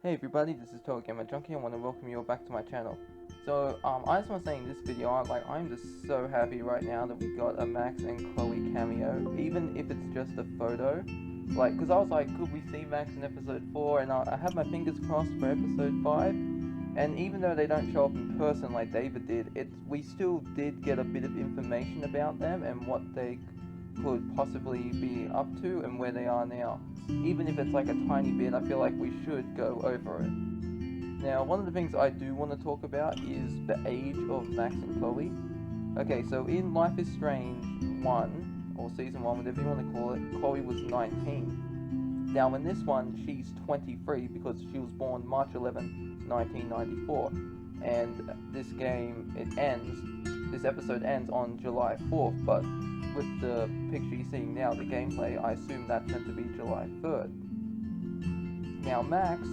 Hey everybody, this is TotalGamerJunkie. I want to welcome you all back to my channel. So, I just want to say in this video, I'm just so happy right now that we got a Max and Chloe cameo, even if it's just a photo. Because I was like, could we see Max in episode 4? And I have my fingers crossed for episode 5. And even though they don't show up in person like David did, we still did get a bit of information about them and what they could possibly be up to and where they are now. Even if it's like a tiny bit, I feel like we should go over it. Now, one of the things I do want to talk about is the age of Max and Chloe. Okay, so in Life is Strange 1, or Season 1, whatever you want to call it, Chloe was 19. Now, in this one, she's 23 because she was born March 11, 1994. And this episode ends on July 4th, but with the picture you're seeing now, the gameplay, I assume that's meant to be July 3rd. Now Max,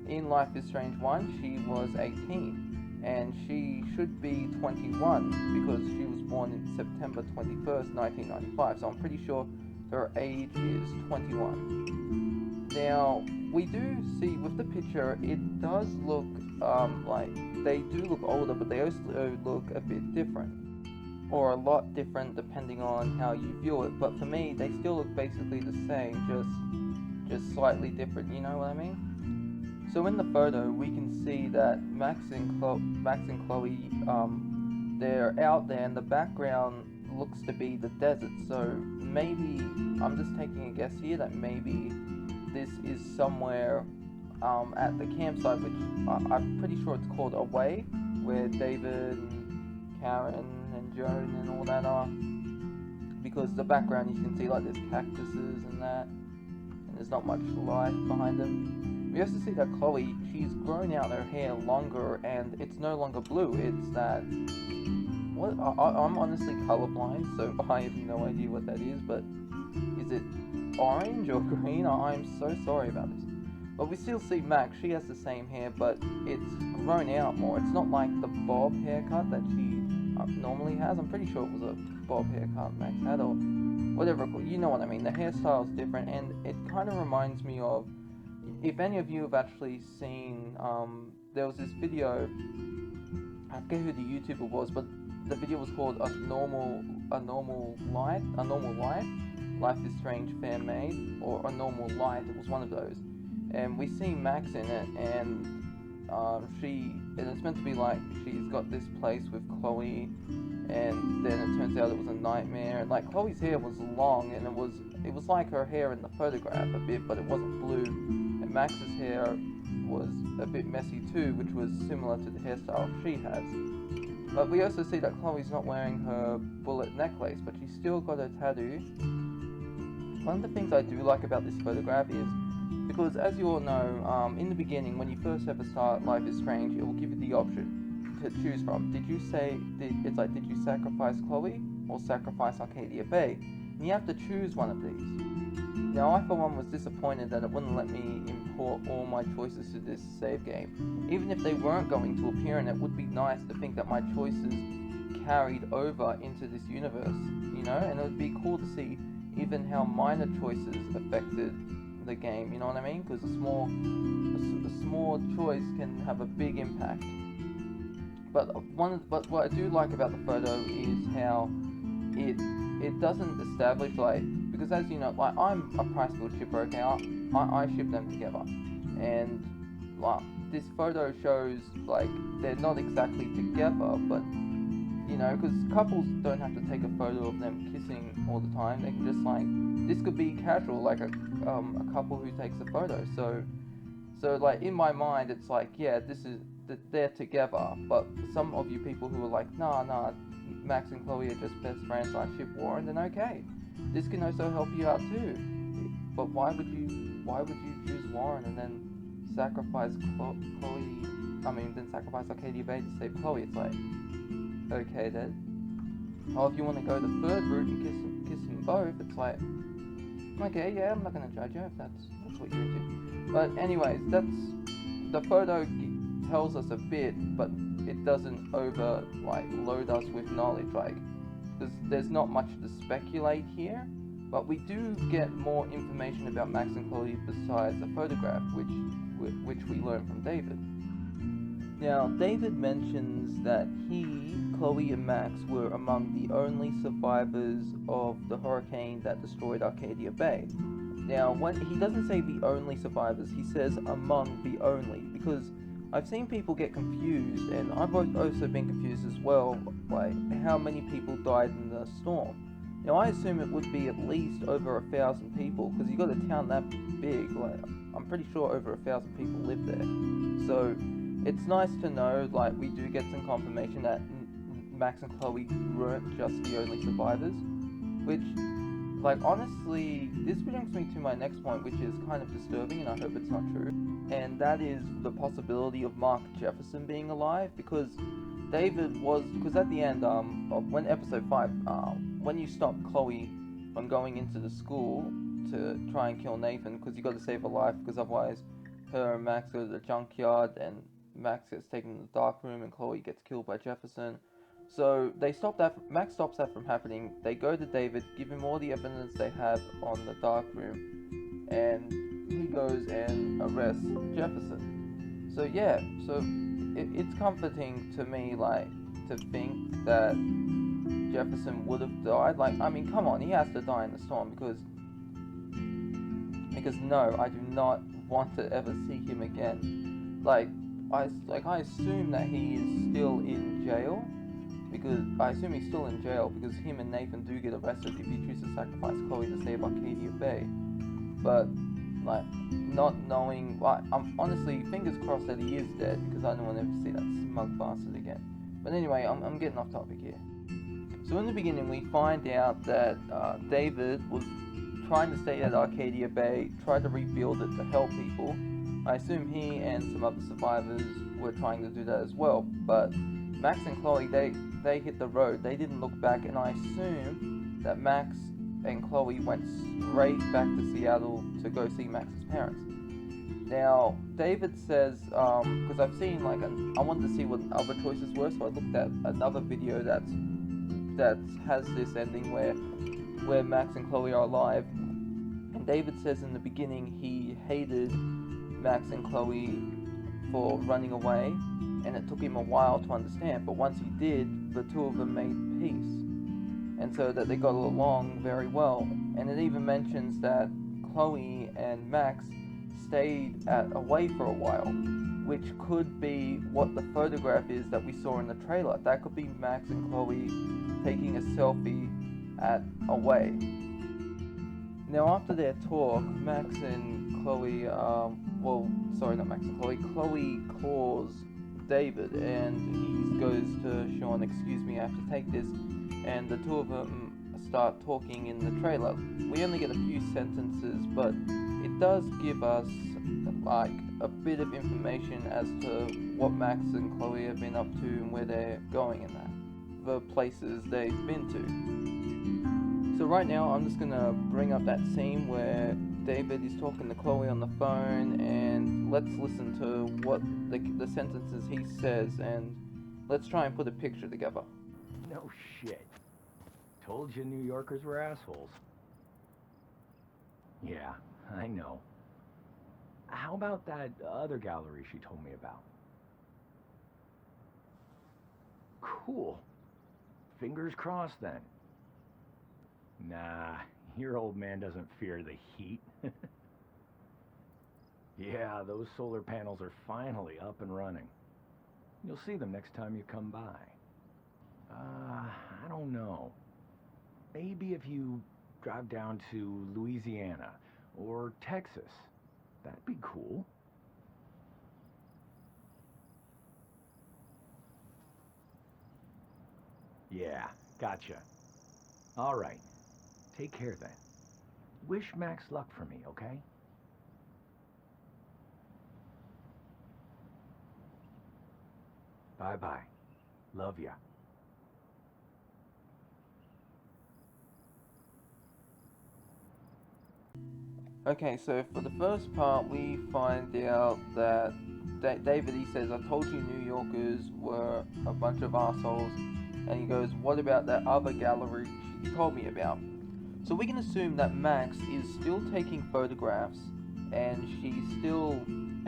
in Life is Strange 1, she was 18, and she should be 21 because she was born in September 21st, 1995, so I'm pretty sure her age is 21. Now, we do see with the picture, it does look like they do look older, but they also look a bit different. Or a lot different depending on how you view it, but for me they still look basically the same, just slightly different, you know what I mean? So in the photo we can see that Max and Chloe, they're out there and the background looks to be the desert, so maybe, I'm just taking a guess here, that maybe this is somewhere at the campsite, which I'm pretty sure it's called Away, where David and Karen and Joan and all that are, because the background you can see like there's cactuses and that, and there's not much life behind them. We also see that Chloe, she's grown out her hair longer and it's no longer blue, it's that, I'm honestly colorblind, so I have no idea what that is, but is it orange or green? I'm so sorry about this. But we still see Max, she has the same hair, but it's grown out more. It's not like the bob haircut that she normally has. I'm pretty sure it was a bob haircut Max had, or whatever, you know what I mean. The hairstyle's different, and it kind of reminds me of, if any of you have actually seen, there was this video, I forget who the YouTuber was, but the video was called A Normal Life, Life is Strange Fan Made, or A Normal Light, it was one of those. And we see Max in it, and it's meant to be like she's got this place with Chloe, and then it turns out it was a nightmare, and like Chloe's hair was long, and it was like her hair in the photograph a bit, but it wasn't blue, and Max's hair was a bit messy too, which was similar to the hairstyle she has. But we also see that Chloe's not wearing her bullet necklace, but she's still got her tattoo. One of the things I do like about this photograph is, because as you all know, in the beginning, when you first ever start Life is Strange, it will give you the option to choose from. Did you sacrifice Chloe or sacrifice Arcadia Bay? And you have to choose one of these. Now, I for one was disappointed that it wouldn't let me import all my choices to this save game. Even if they weren't going to appear in it, would be nice to think that my choices carried over into this universe, you know? And it would be cool to see even how minor choices affected the game, you know what I mean? Because a small choice can have a big impact. But what I do like about the photo is how it doesn't establish, like, because as you know, like, I'm a Pricefield shipper, okay? I ship them together, and like this photo shows like they're not exactly together, but you know, because couples don't have to take a photo of them kissing all the time. They can just, like, this could be casual, like a couple who takes a photo. So like in my mind, it's like, yeah, they're together. But some of you people who are like, nah, Max and Chloe are just best friends, I ship Warren, then okay, this can also help you out too. But why would you choose Warren and then sacrifice Chloe? Then sacrifice Arcadia Bay to save Chloe? It's like, okay then. Or if you want to go the third route and kiss them both, it's like, okay, yeah, I'm not gonna judge you if that's what you're into. But anyways, the photo tells us a bit, but it doesn't load us with knowledge, like, because there's not much to speculate here. But we do get more information about Max and Chloe besides the photograph, which which we learn from David. Now, David mentions that he, Chloe, and Max were among the only survivors of the hurricane that destroyed Arcadia Bay. Now, when he doesn't say the only survivors, he says among the only, because I've seen people get confused, and I've also been confused as well, by how many people died in the storm. Now, I assume it would be at least over 1,000 people, because you got a town that big, like, I'm pretty sure over 1,000 people live there. So, it's nice to know, like, we do get some confirmation that Max and Chloe weren't just the only survivors, which, like, honestly, this brings me to my next point, which is kind of disturbing, and I hope it's not true, and that is the possibility of Mark Jefferson being alive, because David was, because at the end of when episode 5, when you stop Chloe from going into the school to try and kill Nathan, because you got to save her life, because otherwise her and Max go to the junkyard, and Max gets taken to the dark room, and Chloe gets killed by Jefferson. So they stop that. Max stops that from happening. They go to David, give him all the evidence they have on the dark room, and he goes and arrests Jefferson. So yeah, so it's comforting to me, like, to think that Jefferson would have died. Like, I mean, come on, he has to die in the storm, because no, I do not want to ever see him again. Like, I assume that he is still in jail, because I assume he's still in jail because him and Nathan do get arrested if he chooses to sacrifice Chloe to save Arcadia Bay. But, like, not knowing, like, I'm honestly fingers crossed that he is dead, because I don't want to ever see that smug bastard again. But anyway, I'm getting off topic here. So in the beginning, we find out that David was trying to stay at Arcadia Bay, tried to rebuild it to help people. I assume he and some other survivors were trying to do that as well, but Max and Chloe, they hit the road. They didn't look back, and I assume that Max and Chloe went straight back to Seattle to go see Max's parents. Now, David says, because I've seen, like, I wanted to see what other choices were, so I looked at another video that has this ending where Max and Chloe are alive, and David says in the beginning he hated Max and Chloe for running away, and it took him a while to understand, but once he did, the two of them made peace, and so that they got along very well. And it even mentions that Chloe and Max stayed away for a while, which could be what the photograph is that we saw in the trailer. That could be Max and Chloe taking a selfie at away. Now, after their talk, Max and Chloe, not Max and Chloe, Chloe calls David, and he goes to Sean, excuse me, I have to take this, and the two of them start talking in the trailer. We only get a few sentences, but it does give us, like, a bit of information as to what Max and Chloe have been up to and where they're going in that, the places they've been to. So right now, I'm just gonna bring up that scene where David is talking to Chloe on the phone, and let's listen to what the sentences he says, and let's try and put a picture together. No shit. Told you New Yorkers were assholes. Yeah, I know. How about that other gallery she told me about? Cool. Fingers crossed then. Nah, your old man doesn't fear the heat. Yeah, those solar panels are finally up and running. You'll see them next time you come by. I don't know. Maybe if you drive down to Louisiana or Texas. That'd be cool. Yeah, gotcha. All right. Take care then. Wish Max luck for me, okay? Bye-bye. Love ya. Okay, so for the first part, we find out that David, he says, I told you New Yorkers were a bunch of assholes. And he goes, what about that other gallery you told me about? So we can assume that Max is still taking photographs, and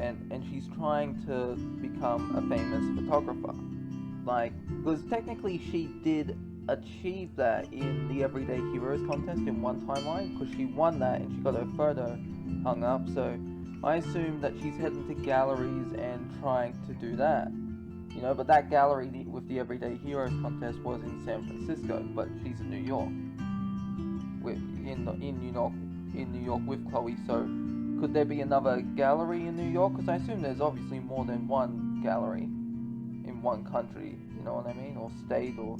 and she's trying to become a famous photographer. Like, because technically she did achieve that in the Everyday Heroes contest in one timeline, because she won that and she got her photo hung up. So I assume that she's heading to galleries and trying to do that. You know, but that gallery with the Everyday Heroes contest was in San Francisco, but she's in New York, in New York with Chloe. So could there be another gallery in New York? Because I assume there's obviously more than one gallery in one country. You know what I mean, or state, or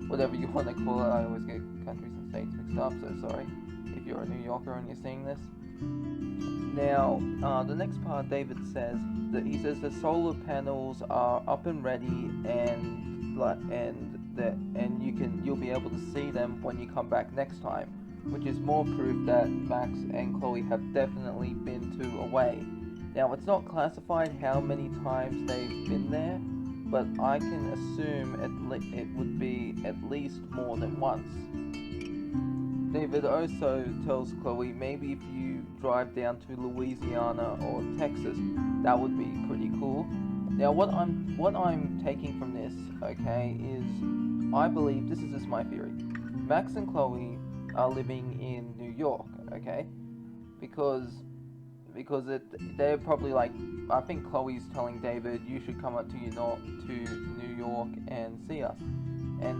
whatever you want to call it. I always get countries and states mixed up. So sorry if you're a New Yorker and you're seeing this. Now, the next part, David says that he says the solar panels are up and ready, and you'll be able to see them when you come back next time, which is more proof that Max and Chloe have definitely been away. Now, it's not classified how many times they've been there, but I can assume it would be at least more than once. David also tells Chloe maybe if you drive down to Louisiana or Texas, that would be pretty cool. Now, what I'm taking from this, okay, is I believe this is just my theory. Max and Chloe are living in New York, okay, because they're probably like, I think Chloe's telling David, you should come up to New York and see us. And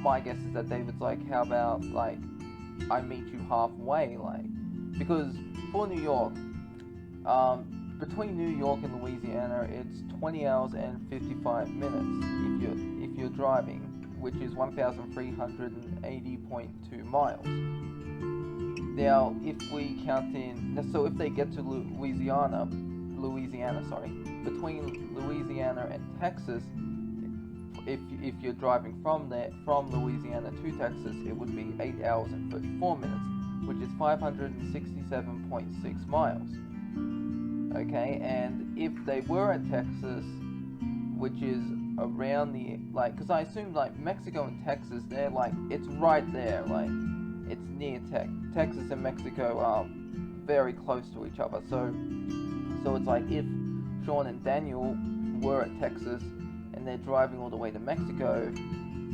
my guess is that David's like, how about like I meet you halfway, like, because for New York, between New York and Louisiana, it's 20 hours and 55 minutes if you're driving, which is 1,380.2 miles. Now, if we count in, so if they get to Louisiana, between Louisiana and Texas, if you're driving from Louisiana to Texas, it would be 8 hours and 34 minutes, which is 567.6 miles. Okay, and if they were at Texas, which is around the, like, because I assume like Mexico and Texas, they're like, it's right there, like, it's near Texas and Mexico are very close to each other. So it's like if Sean and Daniel were at Texas and they're driving all the way to Mexico,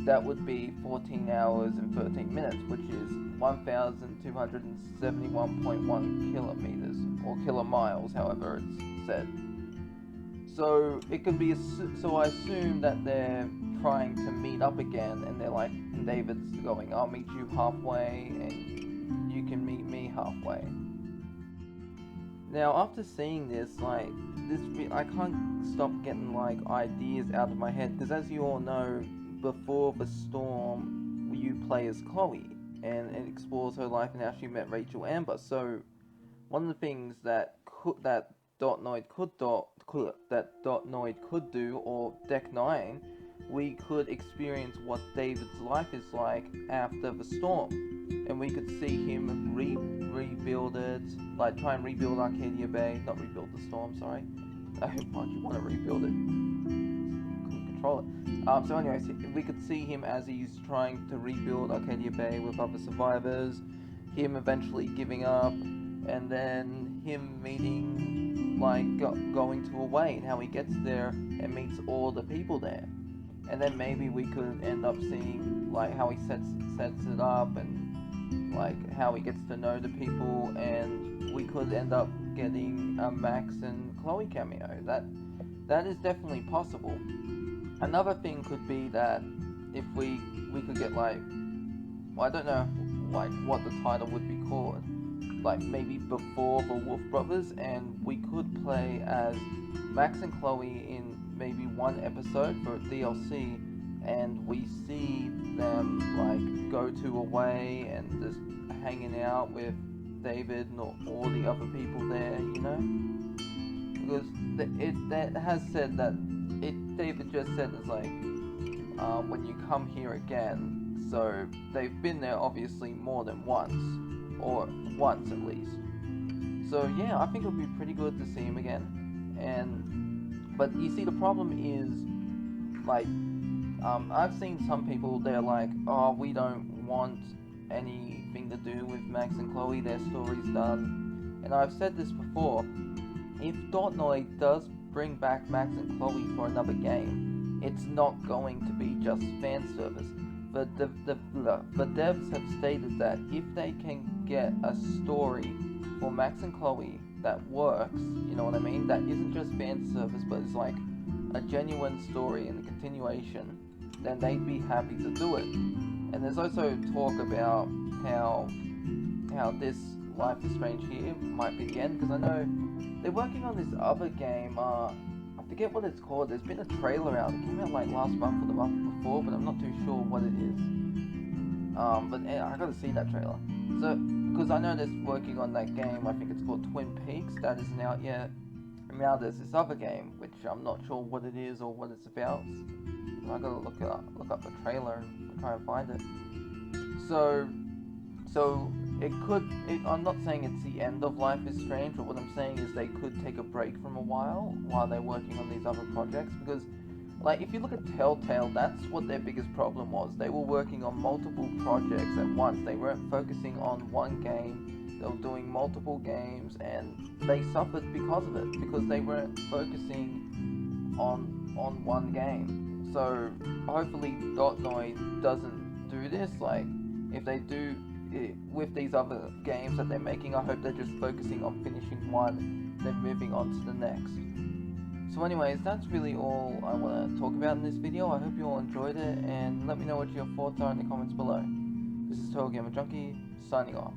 that would be 14 hours and 13 minutes, which is 1,271.1 kilometers, or kilomiles, however it's said. So it could be, so I assume that they're trying to meet up again, and they're like, and David's going, I'll meet you halfway, and you can meet me halfway. Now, after seeing this, like, I can't stop getting, like, ideas out of my head, because as you all know, before the storm, you play as Chloe, and it explores her life and how she met Rachel Amber. So, one of the things that Dotnoid could do, or Deck 9, we could experience what David's life is like after the storm, and we could see him rebuild it, like try and rebuild Arcadia Bay, not rebuild the storm, sorry. Why'd you want to rebuild it? Couldn't control it. So anyways, we could see him as he's trying to rebuild Arcadia Bay with other survivors, him eventually giving up, and then him meeting, like, going to a way, and how he gets there and meets all the people there. And then maybe we could end up seeing, like, how he sets it up, and like how he gets to know the people, and we could end up getting a Max and Chloe cameo. That is definitely possible. Another thing could be that if we could get, like, well, I don't know, like, what the title would be called, like maybe Before the Wolf Brothers, and we could play as Max and Chloe in maybe one episode for DLC, and we see them, like, go to a way and just hanging out with David and all the other people there, you know? Because that has said that David just said it's like, when you come here again, so they've been there obviously more than once, or once at least. So yeah, I think it would be pretty good to see him again. But you see, the problem is, like, I've seen some people, they're like, oh, we don't want anything to do with Max and Chloe, their story's done. And I've said this before, if Dotnoy does bring back Max and Chloe for another game, it's not going to be just fan service. The devs have stated that if they can get a story for Max and Chloe that works, you know what I mean, that isn't just fan service but is like a genuine story and a continuation, then they'd be happy to do it. And there's also talk about how this Life is Strange here might be the end, because I know they're working on this other game, I forget what it's called. There's been a trailer out. It came out like last month or the month before, but I'm not too sure what it is. But yeah, I gotta see that trailer. So, because I know they're working on that game, I think it's called Twin Peaks, that isn't out yet. And now there's this other game, which I'm not sure what it is or what it's about. I gotta look up the trailer and try and find it. So it could. I'm not saying it's the end of Life is Strange, but what I'm saying is they could take a break from a while they're working on these other projects, because, like, if you look at Telltale, that's what their biggest problem was. They were working on multiple projects at once. They weren't focusing on one game. They were doing multiple games, and they suffered because of it, because they weren't focusing on one game. So hopefully Dotnoy doesn't do this. Like, if they do with these other games that they're making, I hope they're just focusing on finishing one, then moving on to the next. So anyways, that's really all I want to talk about in this video. I hope you all enjoyed it, and let me know what your thoughts are in the comments below. This is TotalGamerJunkie, signing off.